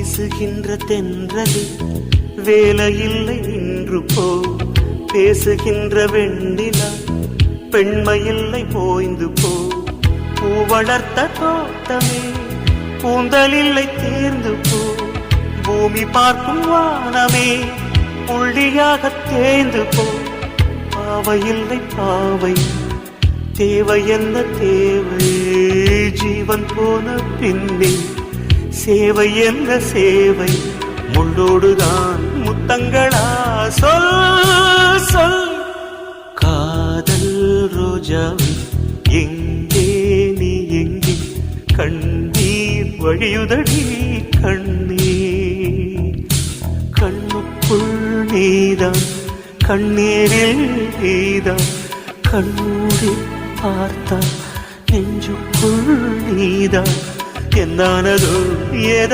வீசுகின்ற தென்றலே வேலையில்லை நின்று போ, பேசுகின்ற வெண்ணிலா பெண்மையில்லை போய்ந்து போ, பூ வளர்த்த தோட்டமே கூந்தலில்லை தேர்ந்து போ, பூமி பார்க்கும் வானமே புள்ளியாக தேய்ந்து போ, பாவையில்லை பாவை தேவை என்ன தேவை, ஜீவன் போன பின்னே சேவை என்ன சேவை, முள்ளோடுதான் முத்தங்களா சொல் சொல். காதல் ரோஜாவே எங்கே நீ எங்கே, கண்ணீர் வழியுதடி கண்ணீர், கண்ணுக்குள் நீதான் கண்ணீரில் நீதான், கண்ணூரி பார்த்தா நெஞ்சுக்குள் நீதான், என்னானதோ ஏதா